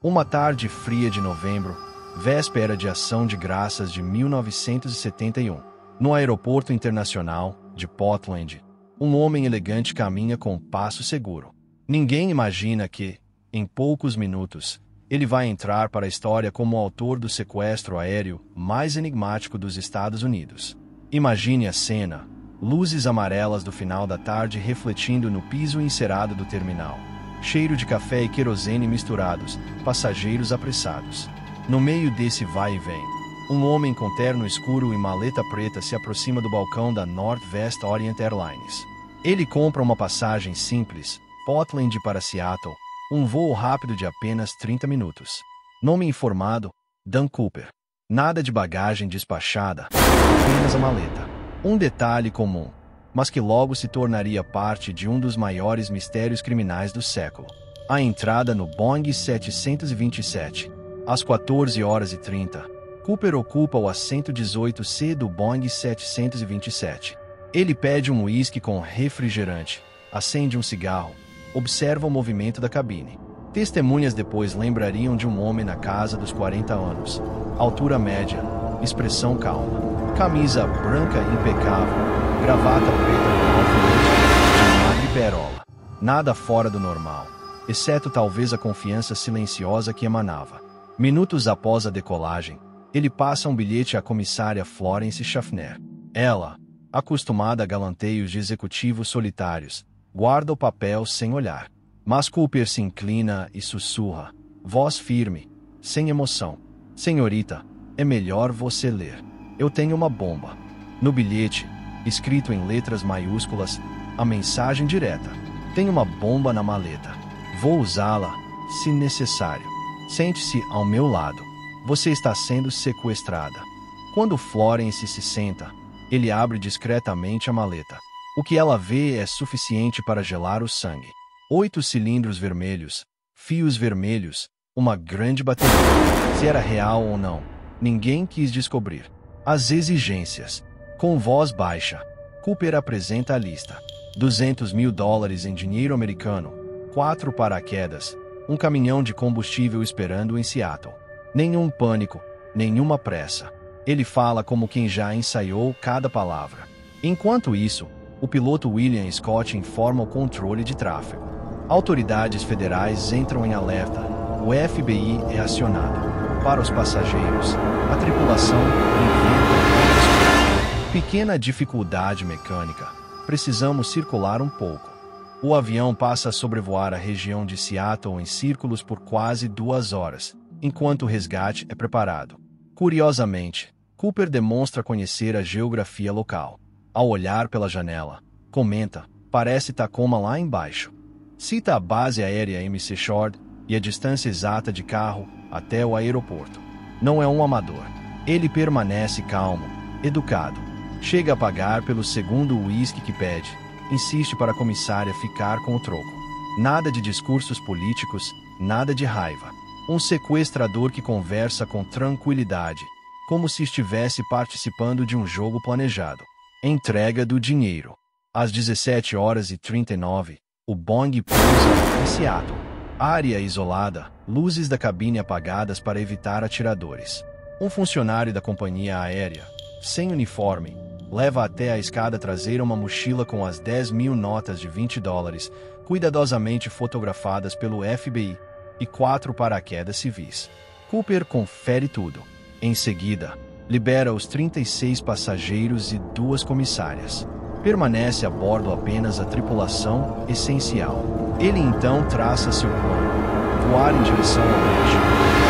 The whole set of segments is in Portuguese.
Uma tarde fria de novembro, véspera de Ação de Graças de 1971, no aeroporto internacional de Portland, um homem elegante caminha com passo seguro. Ninguém imagina que, em poucos minutos, ele vai entrar para a história como o autor do sequestro aéreo mais enigmático dos Estados Unidos. Imagine a cena: luzes amarelas do final da tarde refletindo no piso encerado do terminal. Cheiro de café e querosene misturados, passageiros apressados. No meio desse vai e vem, um homem com terno escuro e maleta preta se aproxima do balcão da Northwest Orient Airlines. Ele compra uma passagem simples, Portland para Seattle, um voo rápido de apenas 30 minutos. Nome informado: Dan Cooper. Nada de bagagem despachada, apenas a maleta. Um detalhe comum, mas que logo se tornaria parte de um dos maiores mistérios criminais do século. A entrada no Boeing 727. Às 14h30, Cooper ocupa o assento 18C do Boeing 727. Ele pede um uísque com refrigerante, acende um cigarro, observa o movimento da cabine. Testemunhas depois lembrariam de um homem na casa dos 40 anos, altura média, expressão calma, camisa branca impecável, gravata preta com alfinete de madreperola. Nada fora do normal, exceto talvez a confiança silenciosa que emanava. Minutos após a decolagem, ele passa um bilhete à comissária Florence Schaffner. Ela, acostumada a galanteios de executivos solitários, guarda o papel sem olhar. Mas Cooper se inclina e sussurra, voz firme, sem emoção: senhorita, é melhor você ler. Eu tenho uma bomba. No bilhete, escrito em letras maiúsculas, a mensagem direta: tenho uma bomba na maleta. Vou usá-la, se necessário. Sente-se ao meu lado. Você está sendo sequestrada. Quando Florence se senta, ele abre discretamente a maleta. O que ela vê é suficiente para gelar o sangue. 8 cilindros vermelhos, fios vermelhos, uma grande bateria. Se era real ou não, ninguém quis descobrir. As exigências. Com voz baixa, Cooper apresenta a lista: $200 mil em dinheiro americano, 4 paraquedas, um caminhão de combustível esperando em Seattle. Nenhum pânico, nenhuma pressa. Ele fala como quem já ensaiou cada palavra. Enquanto isso, o piloto William Scott informa o controle de tráfego. Autoridades federais entram em alerta. O FBI é acionado. Para os passageiros, a tripulação inventa pequena dificuldade mecânica. Precisamos circular um pouco. O avião passa a sobrevoar a região de Seattle em círculos por quase 2 horas, enquanto o resgate é preparado. Curiosamente, Cooper demonstra conhecer a geografia local. Ao olhar pela janela, comenta: parece Tacoma lá embaixo. Cita a base aérea MC Short e a distância exata de carro até o aeroporto. Não é um amador. Ele permanece calmo, educado. Chega a pagar pelo segundo uísque que pede. Insiste para a comissária ficar com o troco. Nada de discursos políticos, nada de raiva. Um sequestrador que conversa com tranquilidade, como se estivesse participando de um jogo planejado. Entrega do dinheiro. Às 17h39, o Boeing pousa em Seattle. Área isolada, luzes da cabine apagadas para evitar atiradores. Um funcionário da companhia aérea, sem uniforme, leva até a escada traseira uma mochila com as 10 mil notas de $20, cuidadosamente fotografadas pelo FBI, e 4 paraquedas civis. Cooper confere tudo. Em seguida, libera os 36 passageiros e 2 comissárias. Permanece a bordo apenas a tripulação essencial. Ele então traça seu plano: voar em direção ao leste,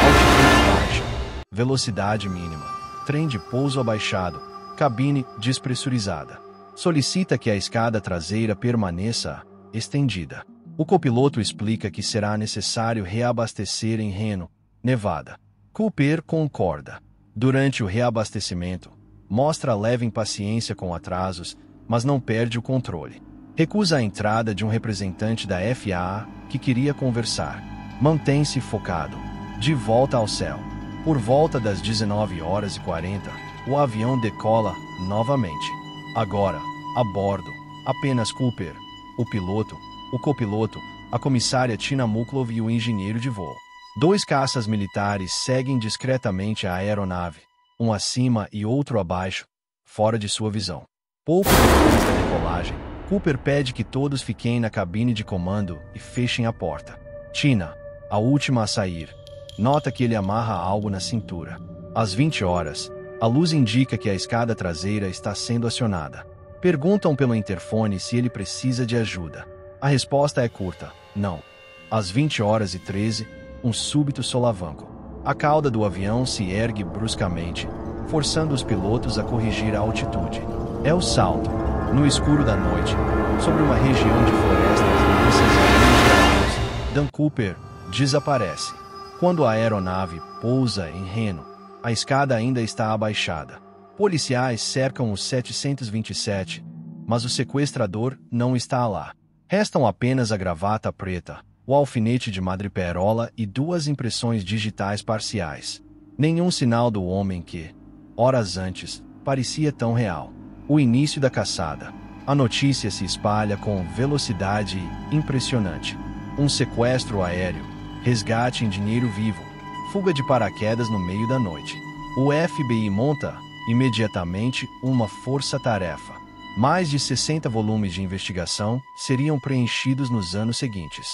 altitude baixa, velocidade mínima, trem de pouso abaixado, cabine despressurizada. Solicita que a escada traseira permaneça estendida. O copiloto explica que será necessário reabastecer em Reno, Nevada. Cooper concorda. Durante o reabastecimento, mostra leve impaciência com atrasos, mas não perde o controle. Recusa a entrada de um representante da FAA que queria conversar. Mantém-se focado. De volta ao céu. Por volta das 19h40, o avião decola novamente. Agora, a bordo, apenas Cooper, o piloto, o copiloto, a comissária Tina Muklov e o engenheiro de voo. Dois caças militares seguem discretamente a aeronave, um acima e outro abaixo, fora de sua visão. Pouco depois da decolagem, Cooper pede que todos fiquem na cabine de comando e fechem a porta. Tina, a última a sair, nota que ele amarra algo na cintura. Às 20 horas, a luz indica que a escada traseira está sendo acionada. Perguntam pelo interfone se ele precisa de ajuda. A resposta é curta, não. Às 20h13, um súbito solavanco. A cauda do avião se ergue bruscamente, forçando os pilotos a corrigir a altitude. É o salto, no escuro da noite, sobre uma região de florestas densas e geladas. Dan Cooper desaparece. Quando a aeronave pousa em Reno, a escada ainda está abaixada. Policiais cercam o 727, mas o sequestrador não está lá. Restam apenas a gravata preta, o alfinete de madreperola e 2 impressões digitais parciais. Nenhum sinal do homem que, horas antes, parecia tão real. O início da caçada. A notícia se espalha com velocidade impressionante. Um sequestro aéreo, resgate em dinheiro vivo, fuga de paraquedas no meio da noite. O FBI monta, imediatamente, uma força-tarefa. Mais de 60 volumes de investigação seriam preenchidos nos anos seguintes.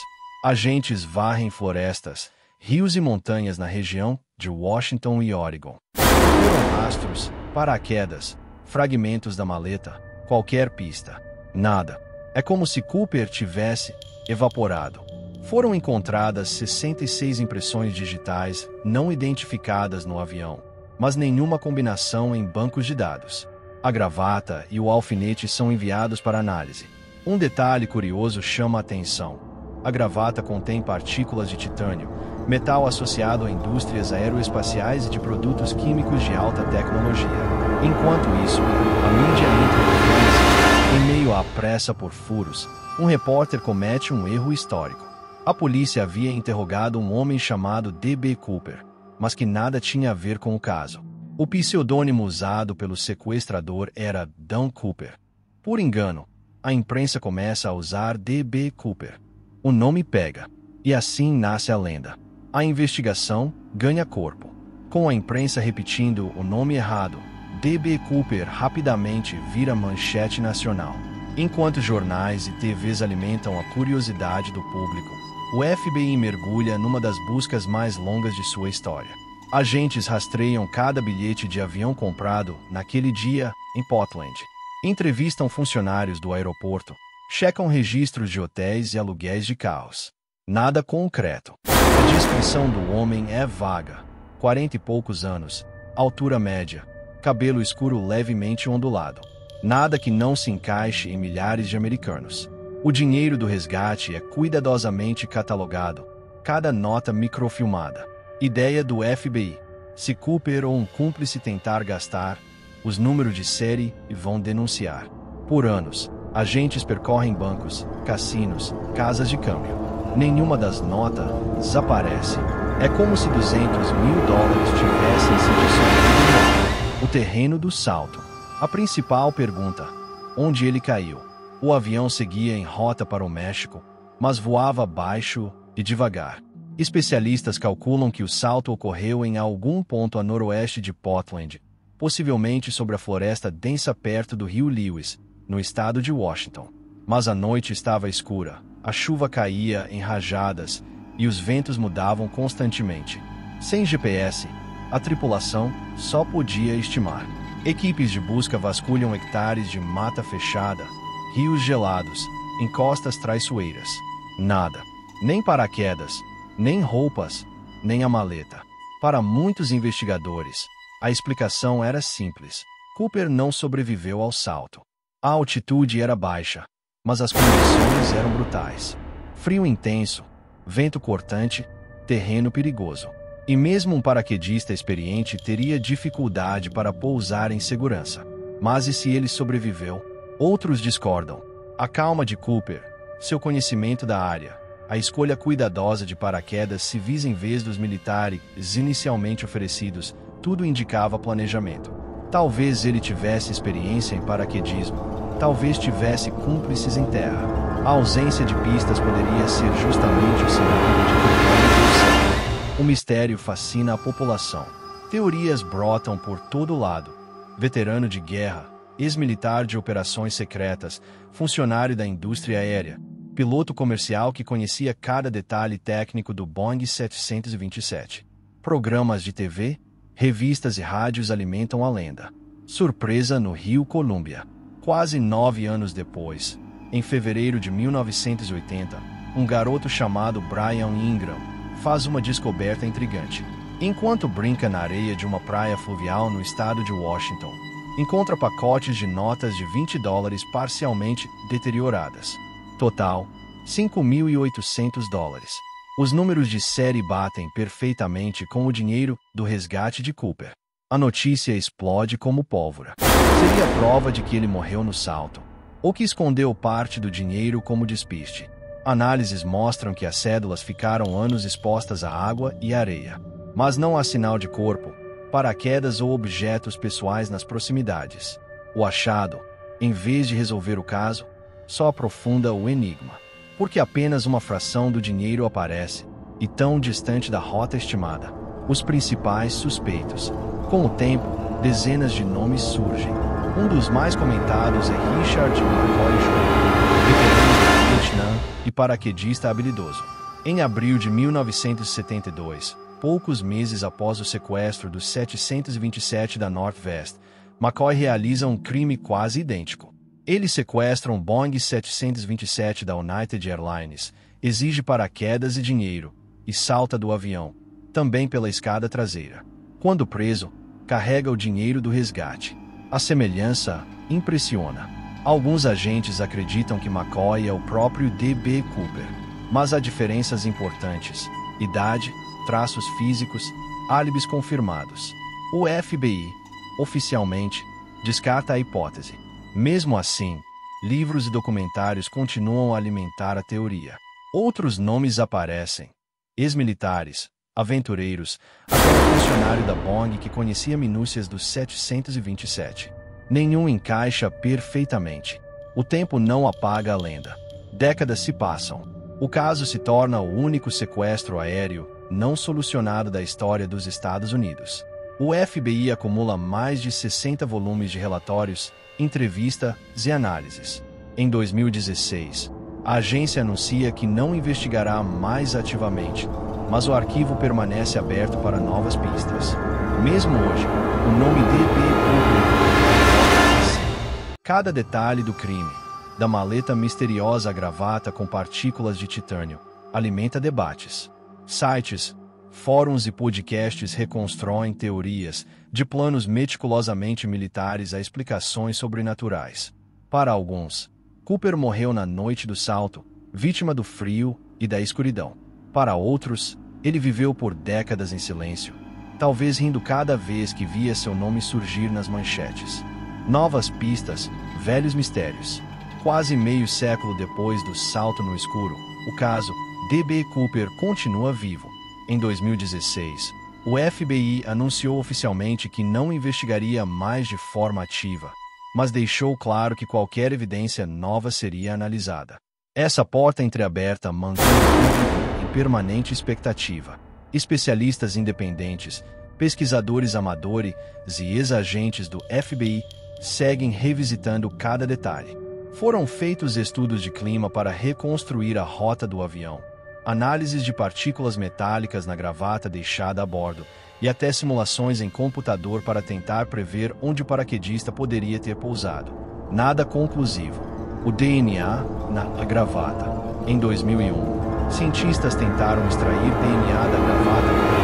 Agentes varrem florestas, rios e montanhas na região de Washington e Oregon. Foram rastros, paraquedas, fragmentos da maleta, qualquer pista. Nada. É como se Cooper tivesse evaporado. Foram encontradas 66 impressões digitais não identificadas no avião, mas nenhuma combinação em bancos de dados. A gravata e o alfinete são enviados para análise. Um detalhe curioso chama a atenção. A gravata contém partículas de titânio, metal associado a indústrias aeroespaciais e de produtos químicos de alta tecnologia. Enquanto isso, a mídia entra em crise. Em meio à pressa por furos, um repórter comete um erro histórico. A polícia havia interrogado um homem chamado D.B. Cooper, mas que nada tinha a ver com o caso. O pseudônimo usado pelo sequestrador era Dan Cooper. Por engano, a imprensa começa a usar D.B. Cooper. O nome pega, e assim nasce a lenda. A investigação ganha corpo. Com a imprensa repetindo o nome errado, D.B. Cooper rapidamente vira manchete nacional. Enquanto jornais e TVs alimentam a curiosidade do público, o FBI mergulha numa das buscas mais longas de sua história. Agentes rastreiam cada bilhete de avião comprado naquele dia em Portland. Entrevistam funcionários do aeroporto, checam registros de hotéis e aluguéis de carros. Nada concreto. A descrição do homem é vaga. 40 e poucos anos, altura média, cabelo escuro levemente ondulado. Nada que não se encaixe em milhares de americanos. O dinheiro do resgate é cuidadosamente catalogado, cada nota microfilmada. Ideia do FBI. Se Cooper ou um cúmplice tentar gastar, os números de série vão denunciar. Por anos, agentes percorrem bancos, cassinos, casas de câmbio. Nenhuma das notas aparece. É como se $200 mil tivessem se dissolvido no terreno do salto. A principal pergunta: onde ele caiu? O avião seguia em rota para o México, mas voava baixo e devagar. Especialistas calculam que o salto ocorreu em algum ponto a noroeste de Portland, possivelmente sobre a floresta densa perto do rio Lewis, no estado de Washington. Mas a noite estava escura, a chuva caía em rajadas e os ventos mudavam constantemente. Sem GPS, a tripulação só podia estimar. Equipes de busca vasculham hectares de mata fechada, rios gelados, encostas traiçoeiras. Nada. Nem paraquedas, nem roupas, nem a maleta. Para muitos investigadores, a explicação era simples. Cooper não sobreviveu ao salto. A altitude era baixa, mas as condições eram brutais. Frio intenso, vento cortante, terreno perigoso. E mesmo um paraquedista experiente teria dificuldade para pousar em segurança. Mas e se ele sobreviveu? Outros discordam. A calma de Cooper, seu conhecimento da área, a escolha cuidadosa de paraquedas civis em vez dos militares inicialmente oferecidos, tudo indicava planejamento. Talvez ele tivesse experiência em paraquedismo, talvez tivesse cúmplices em terra. A ausência de pistas poderia ser justamente o sinal de que o O mistério fascina a população. Teorias brotam por todo lado. Veterano de guerra, ex-militar de operações secretas, funcionário da indústria aérea, piloto comercial que conhecia cada detalhe técnico do Boeing 727. Programas de TV, revistas e rádios alimentam a lenda. Surpresa no Rio Colômbia. Quase 9 anos depois, em fevereiro de 1980, um garoto chamado Brian Ingram faz uma descoberta intrigante. Enquanto brinca na areia de uma praia fluvial no estado de Washington, encontra pacotes de notas de $20 parcialmente deterioradas. Total, $5.800. Os números de série batem perfeitamente com o dinheiro do resgate de Cooper. A notícia explode como pólvora. Seria a prova de que ele morreu no salto, ou que escondeu parte do dinheiro como despiste. Análises mostram que as cédulas ficaram anos expostas à água e areia, mas não há sinal de corpo, paraquedas ou objetos pessoais nas proximidades. O achado, em vez de resolver o caso, só aprofunda o enigma, porque apenas uma fração do dinheiro aparece, e tão distante da rota estimada. Os principais suspeitos. Com o tempo, dezenas de nomes surgem. Um dos mais comentados é Richard McCoy Jr., veterano do Vietnã e paraquedista habilidoso. Em abril de 1972, poucos meses após o sequestro do 727 da Northwest, McCoy realiza um crime quase idêntico. Ele sequestra um Boeing 727 da United Airlines, exige paraquedas e dinheiro, e salta do avião, também pela escada traseira. Quando preso, carrega o dinheiro do resgate. A semelhança impressiona. Alguns agentes acreditam que McCoy é o próprio D.B. Cooper, mas há diferenças importantes: idade, traços físicos, álibis confirmados. O FBI, oficialmente, descarta a hipótese. Mesmo assim, livros e documentários continuam a alimentar a teoria. Outros nomes aparecem: ex-militares, aventureiros, até um funcionário da Boeing que conhecia minúcias do 727. Nenhum encaixa perfeitamente. O tempo não apaga a lenda. Décadas se passam. O caso se torna o único sequestro aéreo não solucionado da história dos Estados Unidos. O FBI acumula mais de 60 volumes de relatórios, entrevistas e análises. Em 2016, a agência anuncia que não investigará mais ativamente, mas o arquivo permanece aberto para novas pistas. Mesmo hoje, o nome D.B. Cooper. Cada detalhe do crime, da maleta misteriosa à gravata com partículas de titânio, alimenta debates. Sites, fóruns e podcasts reconstruem teorias, de planos meticulosamente militares a explicações sobrenaturais. Para alguns, Cooper morreu na noite do salto, vítima do frio e da escuridão. Para outros, ele viveu por décadas em silêncio, talvez rindo cada vez que via seu nome surgir nas manchetes. Novas pistas, velhos mistérios. Quase meio século depois do salto no escuro, o caso D.B. Cooper continua vivo. Em 2016, o FBI anunciou oficialmente que não investigaria mais de forma ativa, mas deixou claro que qualquer evidência nova seria analisada. Essa porta entreaberta mantém o público em permanente expectativa. Especialistas independentes, pesquisadores amadores e ex-agentes do FBI seguem revisitando cada detalhe. Foram feitos estudos de clima para reconstruir a rota do avião, análises de partículas metálicas na gravata deixada a bordo e até simulações em computador para tentar prever onde o paraquedista poderia ter pousado. Nada conclusivo. O DNA na gravata. Em 2001, cientistas tentaram extrair DNA da gravata do avião.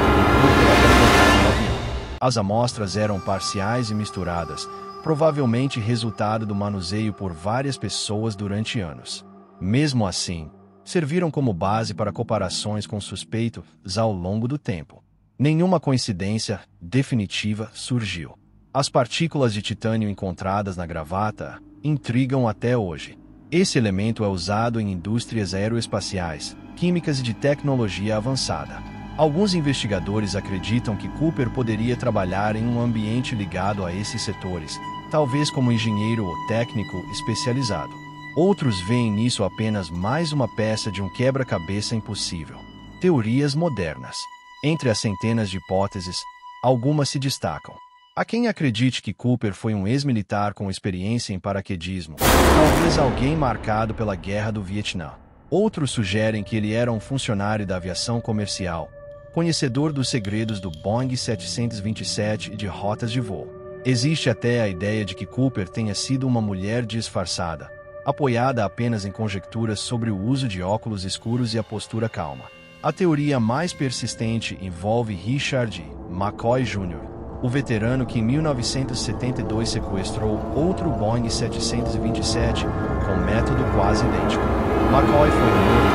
As amostras eram parciais e misturadas, provavelmente resultado do manuseio por várias pessoas durante anos. Mesmo assim, serviram como base para comparações com suspeitos ao longo do tempo. Nenhuma coincidência definitiva surgiu. As partículas de titânio encontradas na gravata intrigam até hoje. Esse elemento é usado em indústrias aeroespaciais, químicas e de tecnologia avançada. Alguns investigadores acreditam que Cooper poderia trabalhar em um ambiente ligado a esses setores, talvez como engenheiro ou técnico especializado. Outros veem nisso apenas mais uma peça de um quebra-cabeça impossível. Teorias modernas. Entre as centenas de hipóteses, algumas se destacam. Há quem acredite que Cooper foi um ex-militar com experiência em paraquedismo, talvez alguém marcado pela Guerra do Vietnã. Outros sugerem que ele era um funcionário da aviação comercial, conhecedor dos segredos do Boeing 727 e de rotas de voo. Existe até a ideia de que Cooper tenha sido uma mulher disfarçada, apoiada apenas em conjecturas sobre o uso de óculos escuros e a postura calma. A teoria mais persistente envolve Richard McCoy Jr., o veterano que em 1972 sequestrou outro Boeing 727 com método quase idêntico. McCoy foi morto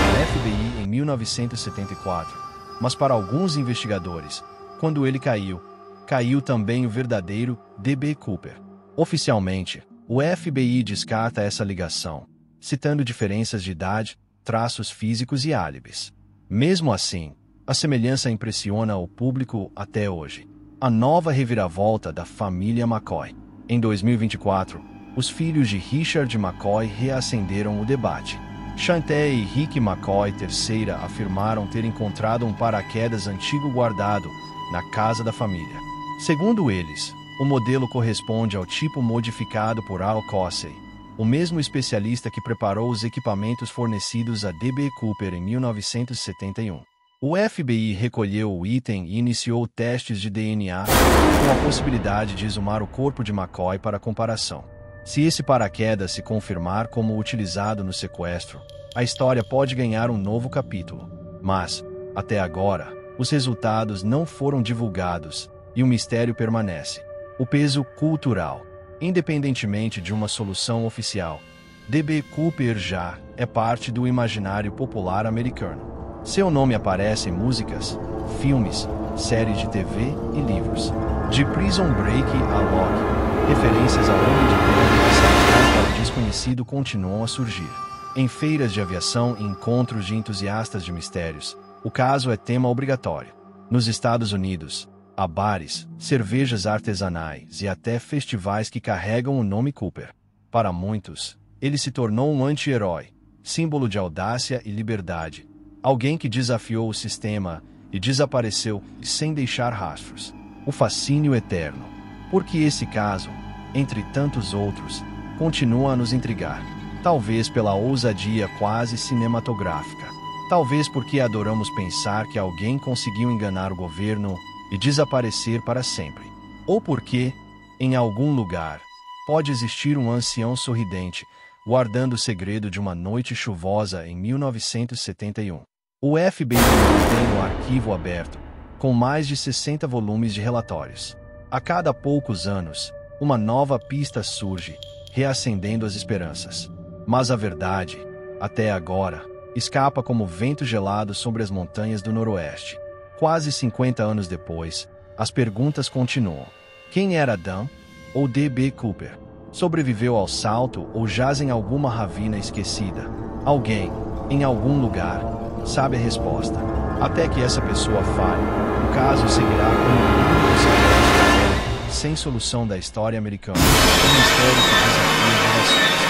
pelo FBI em 1974, mas para alguns investigadores, quando ele caiu também o verdadeiro D.B. Cooper. Oficialmente, o FBI descarta essa ligação, citando diferenças de idade, traços físicos e álibis. Mesmo assim, a semelhança impressiona o público até hoje. A nova reviravolta da família McCoy. Em 2024, os filhos de Richard McCoy reacenderam o debate. Chanté e Rick McCoy III afirmaram ter encontrado um paraquedas antigo guardado na casa da família. Segundo eles, o modelo corresponde ao tipo modificado por Al Cossey, o mesmo especialista que preparou os equipamentos fornecidos a D.B. Cooper em 1971. O FBI recolheu o item e iniciou testes de DNA, com a possibilidade de exumar o corpo de McCoy para comparação. Se esse paraquedas se confirmar como utilizado no sequestro, a história pode ganhar um novo capítulo. Mas, até agora, os resultados não foram divulgados e o mistério permanece. O peso cultural. Independentemente de uma solução oficial, D.B. Cooper já é parte do imaginário popular americano. Seu nome aparece em músicas, filmes, séries de TV e livros. De Prison Break a Locke, referências ao Homem de Ferro e Assalto para o Desconhecido continuam a surgir. Em feiras de aviação e encontros de entusiastas de mistérios, o caso é tema obrigatório. Nos Estados Unidos, há bares, cervejas artesanais e até festivais que carregam o nome Cooper. Para muitos, ele se tornou um anti-herói, símbolo de audácia e liberdade. Alguém que desafiou o sistema e desapareceu sem deixar rastros. O fascínio eterno. Porque esse caso, entre tantos outros, continua a nos intrigar. Talvez pela ousadia quase cinematográfica. Talvez porque adoramos pensar que alguém conseguiu enganar o governo e desaparecer para sempre. Ou porque, em algum lugar, pode existir um ancião sorridente, guardando o segredo de uma noite chuvosa em 1971. O FBI mantém o arquivo aberto, com mais de 60 volumes de relatórios. A cada poucos anos, uma nova pista surge, reacendendo as esperanças. Mas a verdade, até agora, escapa como vento gelado sobre as montanhas do Noroeste. Quase 50 anos depois, as perguntas continuam. Quem era Dan ou D.B. Cooper? Sobreviveu ao salto ou jaz em alguma ravina esquecida? Alguém, em algum lugar, sabe a resposta. Até que essa pessoa fale, o caso seguirá como o único sequestro sem solução da história americana. Um mistério que desafia gerações.